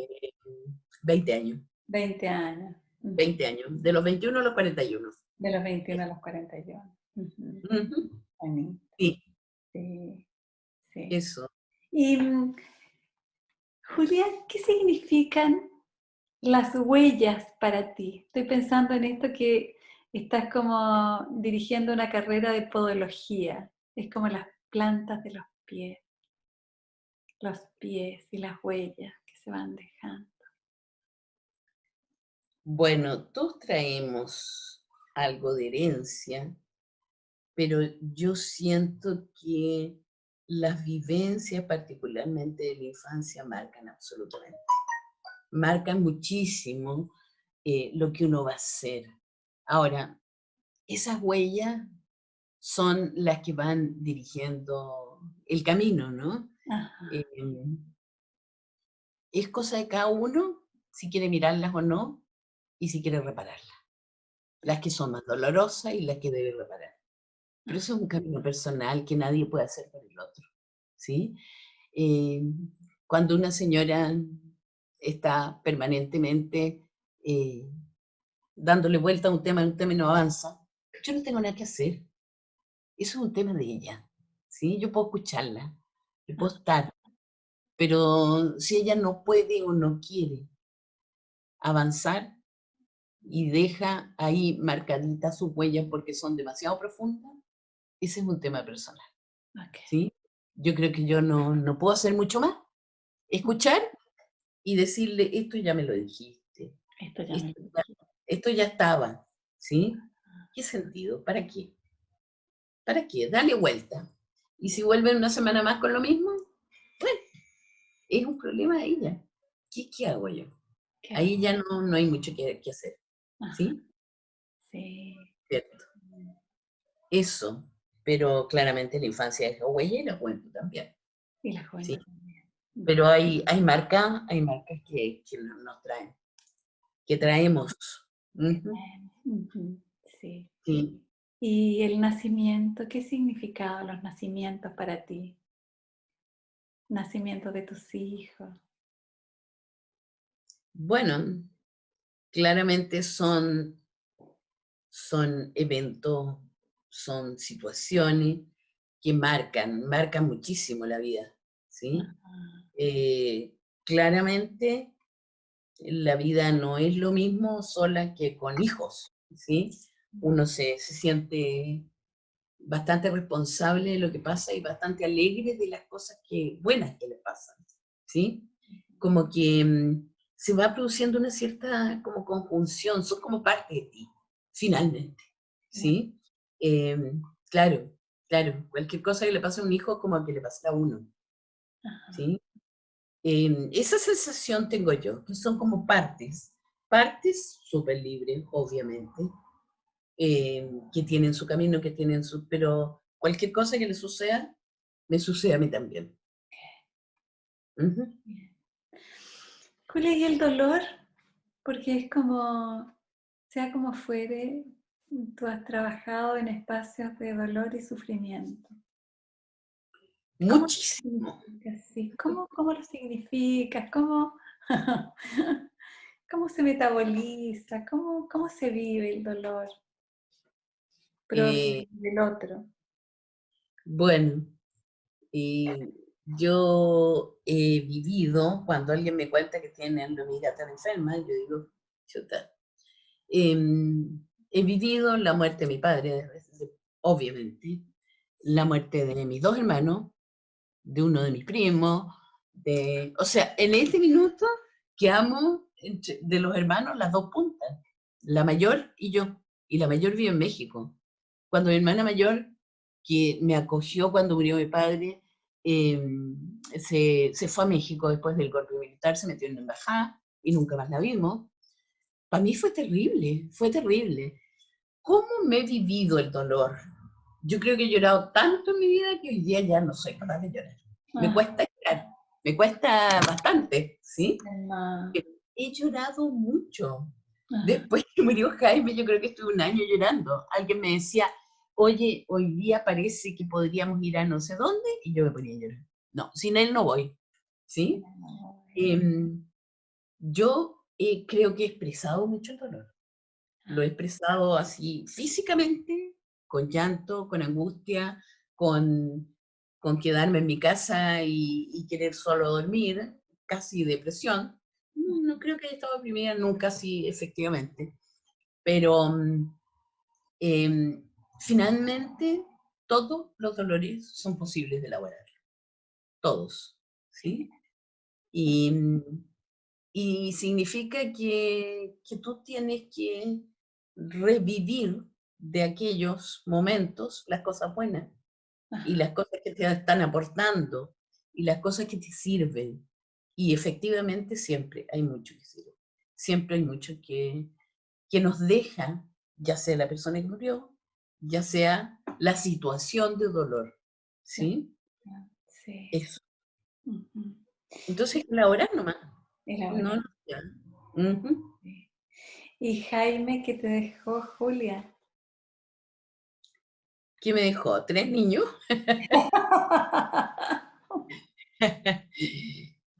20 años. 20 años. Ujú. 20 años. De los 21 a los 41. De los 21 a los 41. Ujú. Ujú. Bonito. Sí, Sí, sí. eso. Y Julia, ¿qué significan las huellas para ti? Estoy pensando en esto que estás como dirigiendo una carrera de podología. Es como las plantas de los pies y las huellas que se van dejando. Bueno, todos traemos algo de herencia, pero yo siento que las vivencias, particularmente de la infancia, marcan absolutamente. Marcan muchísimo lo que uno va a hacer. Ahora, esas huellas son las que van dirigiendo el camino, ¿no? Ajá. Eh, es cosa de cada uno si quiere mirarlas o no y si quiere repararlas. Las que son más dolorosas y las que debe reparar. Pero eso es un camino personal que nadie puede hacer por el otro, ¿sí? Eh, cuando una señora está permanentemente eh, dándole vuelta a un tema y no avanza, yo no tengo nada que hacer. Eso es un tema de ella, ¿sí? Yo puedo escucharla, yo puedo estar, pero si ella no puede o no quiere avanzar y deja ahí marcaditas sus huellas porque son demasiado profundas, ese es un tema personal. Ok. ¿Sí? Yo creo que yo no puedo hacer mucho más. Escuchar y decirle, esto ya me lo dijiste, Esto ya me esto lo ya, dije. esto ya estaba, ¿sí? ¿Qué sentido? ¿Para qué? ¿Para qué? Dale vuelta. Y si vuelven una semana más con lo mismo, bueno, es un problema de ella. ¿Qué hago yo? ¿Qué hago? Ahí ya no hay mucho que hacer, Ajá. ¿sí? Sí. ¿Cierto? Eso, pero claramente la infancia es la huella y la juventud también, Y la ¿sí? juventud también. Pero hay marcas que nos traen, que traemos. Ujú, Ujú. Sí. sí. ¿Y el nacimiento? ¿Qué significado los nacimientos para ti? Nacimiento de tus hijos. Bueno, claramente son eventos, son situaciones que marcan muchísimo la vida, ¿sí? Ajá. Claramente la vida no es lo mismo sola que con hijos, ¿sí? Uno se siente bastante responsable de lo que pasa y bastante alegre de las cosas buenas que le pasan, ¿sí? Como que se va produciendo una cierta como conjunción, son como parte de ti, finalmente, ¿sí? Eh, claro, claro, cualquier cosa que le pase a un hijo como que le pasa a uno, Ajá. ¿sí? Esa sensación tengo yo, que son como partes súper libres, obviamente, que tienen su camino, pero cualquier cosa que le suceda, me sucede a mí también. Ujú. Bien. Julia, ¿y el dolor? Porque es como, sea como fuere, tú has trabajado en espacios de dolor y sufrimiento. ¿Cómo lo Muchísimo. significas? Sí, ¿cómo lo significas? ¿Cómo se metaboliza? ¿Cómo se vive el dolor propio Eh, del otro? bueno, y yo he vivido, cuando alguien me cuenta que tiene amiga tan enferma, yo digo, chuta. He vivido la muerte de mi padre, obviamente, la muerte de mis dos hermanos, de uno de mis primos, o sea, en este minuto que amo de los hermanos las dos puntas, la mayor y yo, y la mayor vive en México. Cuando mi hermana mayor, que me acogió cuando murió mi padre, se fue a México después del golpe militar, se metió en la embajada y nunca más la vimos. Para mí fue terrible, fue terrible. ¿Cómo me he vivido el dolor? Yo creo que he llorado tanto en mi vida que hoy día ya no soy capaz de llorar. Me Ah, cuesta llorar, me cuesta bastante, ¿sí? mamá. Pero he llorado mucho. Ajá. Después que murió Jaime, yo creo que estuve un año llorando. Alguien me decía, oye, hoy día parece que podríamos ir a no sé dónde, y yo me ponía a llorar. No, sin él no voy, ¿sí? Em, yo creo que he expresado mucho el dolor. Lo he expresado así físicamente, con llanto, con angustia, con, con quedarme en mi casa y querer solo dormir, casi depresión. No creo que haya estado deprimida nunca así, efectivamente. Pero em, finalmente todos los dolores son posibles de elaborar, todos, Sí. ¿sí? Y, y significa que tú tienes que revivir de aquellos momentos las cosas buenas y Ajá. las cosas que te están aportando y las cosas que te sirven. Y efectivamente siempre hay mucho que sirve. Siempre hay mucho que nos deja, ya sea la persona que murió, ya sea la situación de dolor. Sí. ¿Sí? Sí. Eso. Ujú. Entonces, Y elaborar nomás. No, elaborar. no, ya. Ujú. Sí. Y Jaime, que te dejó Julia. ¿Qué me dejó? ¿Tres niños?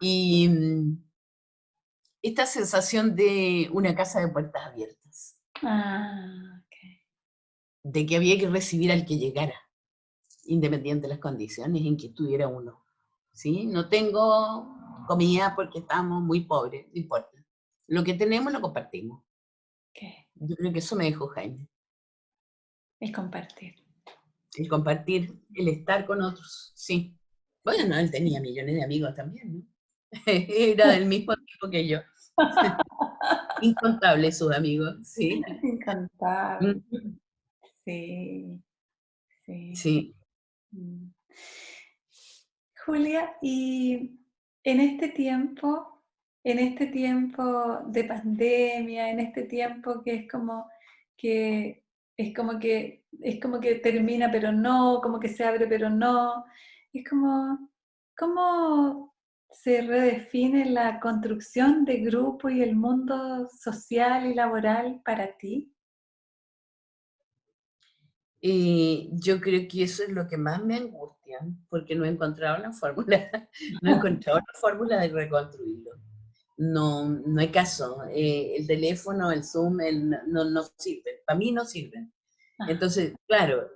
Y esta sensación de una casa de puertas abiertas, Ah, ok. de que había que recibir al que llegara, independiente de las condiciones en que estuviera uno. ¿Sí? No tengo comida porque estamos muy pobres, no importa. Lo que tenemos lo compartimos. Ok. Yo creo que eso me dejó Jaime. El compartir. El compartir, el estar con otros, sí. Bueno, él tenía millones de amigos también, ¿no? Era del mismo tipo que yo. Incontables sus amigos, sí. Encantable. Ujú. Sí, sí. Sí. Mm. Julia, y en en este tiempo de pandemia, en este tiempo que es como que termina pero no, como que se abre pero no, es como, ¿cómo se redefine la construcción de grupo y el mundo social y laboral para ti? Y yo creo que eso es lo que más me angustia, porque no he encontrado la fórmula, no he encontrado la fórmula de reconstruirlo. No, no hay caso. El teléfono, el Zoom, no sirven. Para mí no sirven. Ah, Entonces, claro,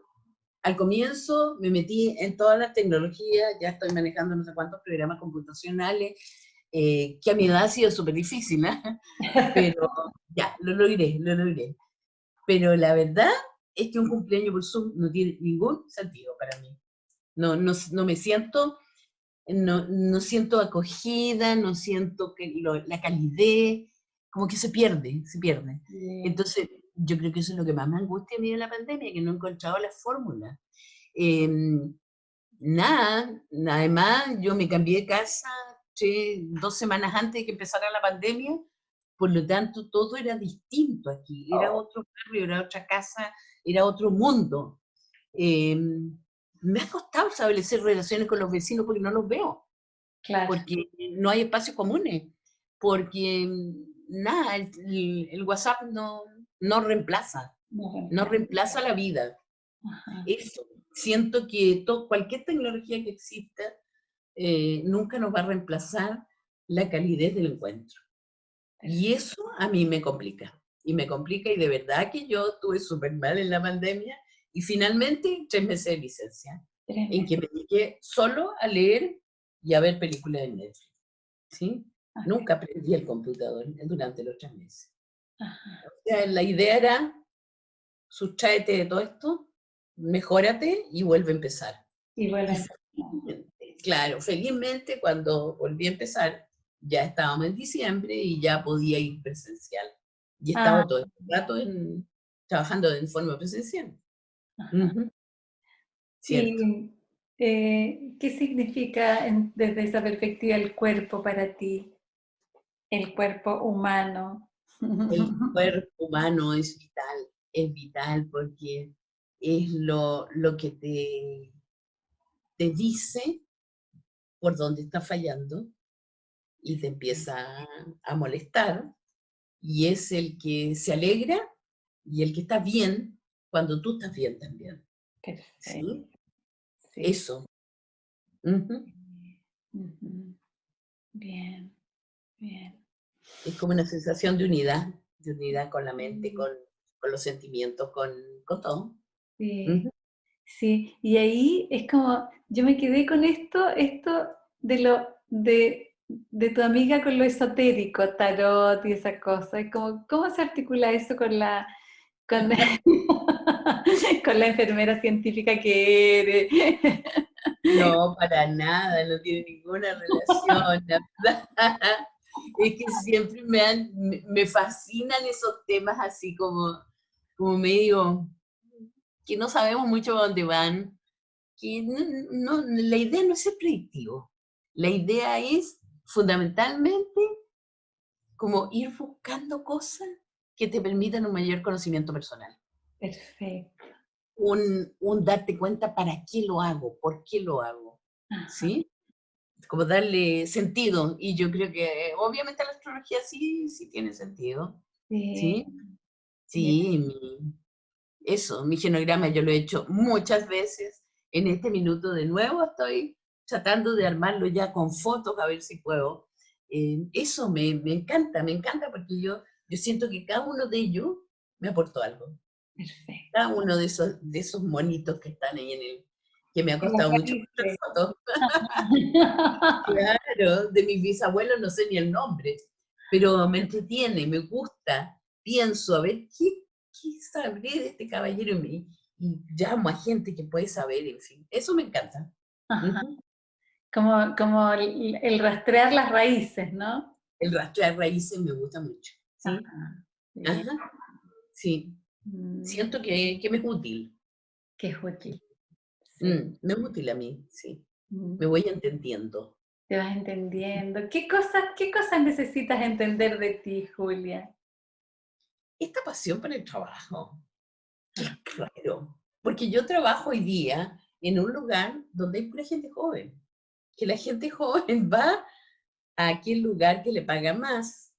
al comienzo me metí en todas las tecnologías, ya estoy manejando no sé cuántos programas computacionales, que a mi edad ha sido súper difícil, ¿eh? Pero ya, lo logré, lo logré. Pero la verdad es que un cumpleaños por Zoom no tiene ningún sentido para mí. No me siento, no siento acogida, no siento que la calidez, como que se pierde, se pierde. bien. Entonces, yo creo que eso es lo que más me angustia a mí de la pandemia, que no he encontrado la fórmula. Eh, Nada, además yo me cambié de casa 2 semanas antes de que empezara la pandemia, por lo tanto todo era distinto aquí, era Oh, otro barrio, era otra casa, era otro mundo. Eh, Me ha costado establecer relaciones con los vecinos porque no los veo, claro, porque no hay espacios comunes, porque nada, el WhatsApp me no reemplaza. reemplaza la vida. Ajá. Eso, siento que cualquier tecnología que exista nunca nos va a reemplazar la calidez del encuentro. Y eso a mí me complica. Y me complica, y de verdad que yo estuve súper mal en la pandemia, y finalmente 3 meses de licencia, 3 meses. en que me dediqué solo a leer y a ver películas en Netflix, ¿sí? Ok. Nunca prendí el computador durante los 3 meses. Ajá. O sea, la idea era, sustráete de todo esto, mejórate y vuelve a empezar. Y Y vuelven. felizmente, claro, felizmente cuando volví a empezar, ya estábamos en diciembre y ya podía ir presencial. Y he Ah, estado todo el rato trabajando en forma presencial. ajá. Ujú, cierto. ¿Y qué significa desde esa perspectiva el cuerpo para ti? El cuerpo humano. El cuerpo humano es vital porque es lo que te dice por dónde está fallando y te empieza a molestar, y es el que se alegra y el que está bien cuando tú estás bien también. Perfecto, ¿Sí? sí. Eso. Ujú. Ujú. Bien, bien. Es como una sensación de unidad con la mente, con los sentimientos, con todo. Sí, Ujú. sí. Y ahí es como, yo me quedé con esto de tu amiga con lo esotérico, tarot y esa cosa. Es como, ¿cómo se articula eso con, con la enfermera científica que eres? No, para nada, no tiene ninguna relación, la verdad. Es que siempre me fascinan esos temas así como medio, que no sabemos mucho dónde van, que la idea no es ser predictivo. La idea es fundamentalmente como ir buscando cosas que te permitan un mayor conocimiento personal. Perfecto. Un darte cuenta para qué lo hago, por qué lo hago, Ajá. ¿sí? Como darle sentido. Y yo creo que obviamente la astrología sí tiene sentido, Sí, ¿sí? bien. Sí, mi genograma yo lo he hecho muchas veces. En este minuto de nuevo estoy tratando de armarlo ya con fotos a ver si puedo. Eso me encanta porque yo siento que cada uno de ellos me aportó algo. Perfecto. Cada uno de esos monitos que están ahí que me ha Las costado mucho encontrar raíces. fotos. Claro, de mis bisabuelos no sé ni el nombre, pero me entretiene, me gusta, pienso, a ver, ¿qué sabré de este caballero? Y llamo a gente que puede saber, en fin, eso me encanta. Ajá. Ujú. Como el rastrear las raíces, ¿no? El rastrear raíces me gusta mucho, ¿sí? Ajá. Bien. Ajá, sí, Mm, siento que me es útil. que es útil. Sí. Me es útil a mí, sí, Mm, me voy entendiendo. te vas entendiendo. ¿Qué cosas necesitas entender de ti, Julia? Esta pasión por el trabajo, que es Ah, raro, porque yo trabajo hoy día en un lugar donde hay pura gente joven, que la gente joven va a aquel lugar que le paga más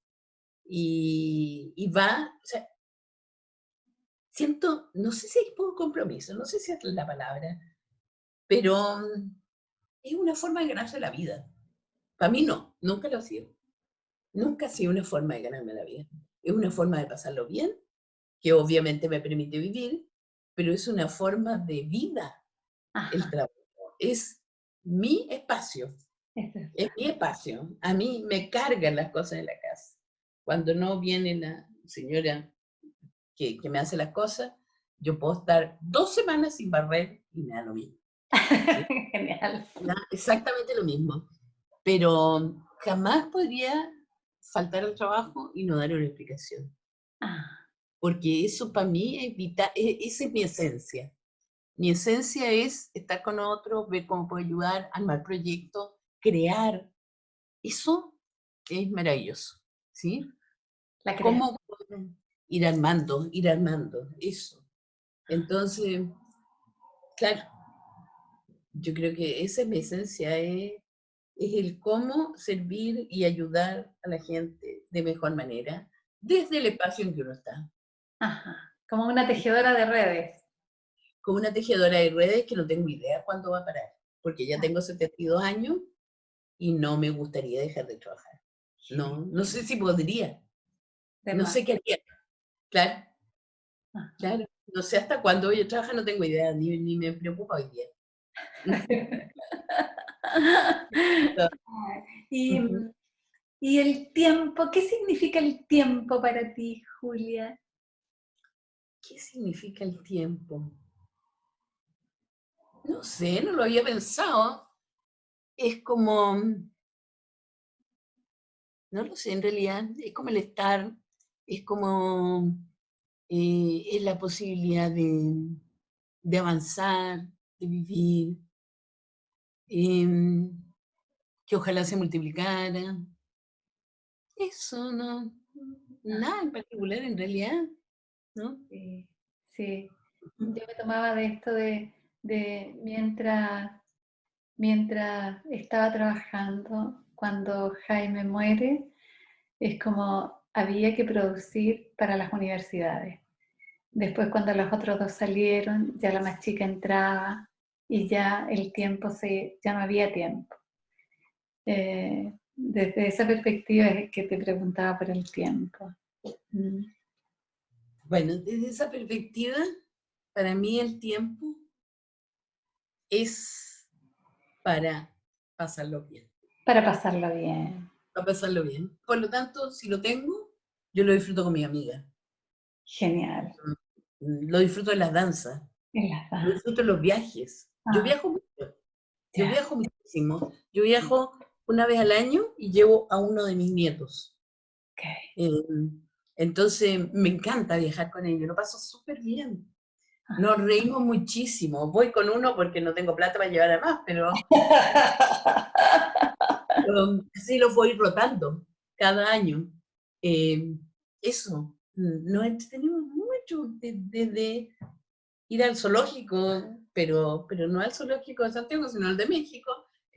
y va, o sea, siento, no sé si es por compromiso, no sé si es la palabra, pero es una forma de ganarse la vida. Para mí no, nunca lo ha sido. Nunca ha sido una forma de ganarme la vida. Es una forma de pasarlo bien, que obviamente me permite vivir, pero es una forma de vida el ajá. trabajo. Es mi espacio, Eso es. es mi espacio. A mí me cargan las cosas de la casa. Cuando no viene la señora que me hace las cosas, yo puedo estar 2 semanas sin barrer y me da lo mismo. ¿Sí? Genial. Me da exactamente lo mismo. Pero jamás podría faltar al trabajo y no dar una explicación. Ah, Porque eso para mí es vital, esa es mi esencia. Mi esencia es estar con otros, ver cómo puedo ayudar, armar proyectos, crear. Eso es maravilloso, ¿sí? la creación. ¿Cómo puedo ir armando eso? Entonces, claro, yo creo que esa es mi esencia, es el cómo servir y ayudar a la gente de mejor manera desde el espacio en que uno está. Ajá. Como una tejedora de redes. Como una tejedora de redes que no tengo idea cuándo va a parar, porque ya Ah, tengo 72 años y no me gustaría dejar de trabajar. genial. No sé si podría. de No más. sé qué haría. Claro, Ajá. claro. No sé hasta cuándo voy a trabajar, no tengo idea, ni me preocupa hoy día. Y, Ujú. y el tiempo, ¿qué significa el tiempo para ti, Julia? ¿Qué significa el tiempo? No sé, no lo había pensado. Es como, no lo sé, en realidad, es como el estar, es como, es la posibilidad de avanzar, de vivir, em, que ojalá se multiplicara. Eso, no, nada en particular en realidad, ¿no? Sí, sí. Yo me tomaba de esto de mientras estaba trabajando, cuando Jaime muere, es como había que producir para las universidades. Después cuando los otros dos salieron, ya la más chica entraba y ya el tiempo ya no había tiempo. Desde esa perspectiva es que te preguntaba por el tiempo. Mm. Bueno, desde esa perspectiva, para mí el tiempo es para pasarlo bien, Para pasarlo bien. para pasarlo bien. Por lo tanto, si lo tengo, yo lo disfruto con mi amiga. Genial. Lo disfruto en las danzas, En las lo danzas. disfruto en los viajes. Yo Ah, viajo mucho, yo ya. viajo muchísimo. Yo viajo una vez al año y llevo a uno de mis nietos. Ok. Eh, entonces, me encanta viajar con ellos, lo paso súper bien. Nos reímos muchísimo. Voy con uno porque no tengo plata para llevar a más, pero así los voy rotando cada año. Eh, eso, nos entretenemos mucho desde ir al zoológico, pero no al zoológico de Santiago, sino al de México.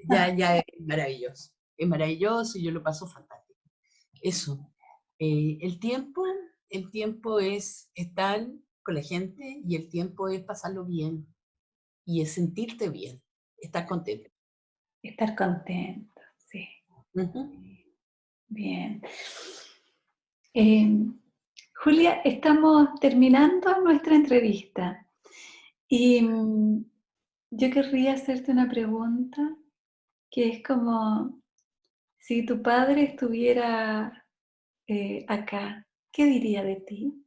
Ya es maravilloso y yo lo paso fantástico. Eso, el tiempo es estar con la gente y el tiempo es pasarlo bien y es sentirte bien, estar contento. Estar contento, sí. Ujú. Bien. Eh, Julia, estamos terminando nuestra entrevista y yo querría hacerte una pregunta que es como si tu padre estuviera acá, ¿qué diría de ti?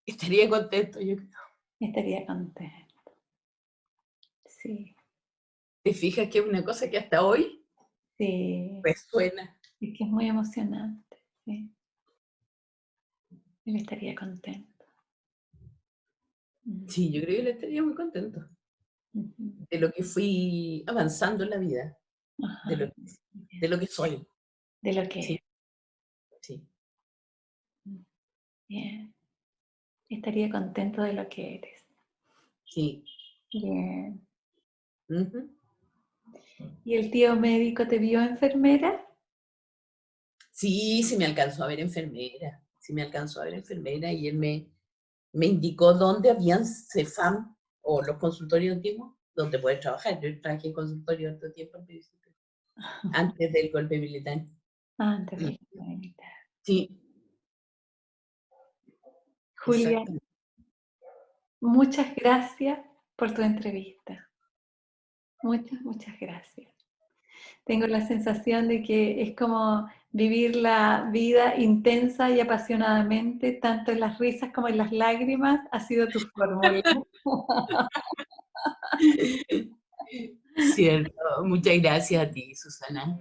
Estaría contento, yo creo. Estaría contento. Sí, ¿Te fijas que es una cosa que hasta hoy sí, pues suena? es que es muy emocionante. Sí, él estaría contento. Mm, Sí, yo creo que él estaría muy contento ujú. de lo que fui avanzando en la vida, de Ajá, lo, de lo que soy. de lo que Sí, es. sí, Bien, estaría contento de lo que eres. sí. Bien. Ujú. ¿Y el tío médico te vio enfermera? Sí, sí me alcanzó a ver enfermera, sí me alcanzó a ver enfermera y él me indicó dónde habían CEFAM o los consultorios antiguos donde poder trabajar. Yo trabajé en consultorio otro tiempo al principio, antes del golpe militar. Antes Mm, del militar. sí, Julia, exacto. muchas gracias por tu entrevista. Muchas, muchas gracias. Tengo la sensación de que es como vivir la vida intensa y apasionadamente, tanto en las risas como en las lágrimas, ha sido tu fórmula. Cierto. Muchas gracias a ti, Susana.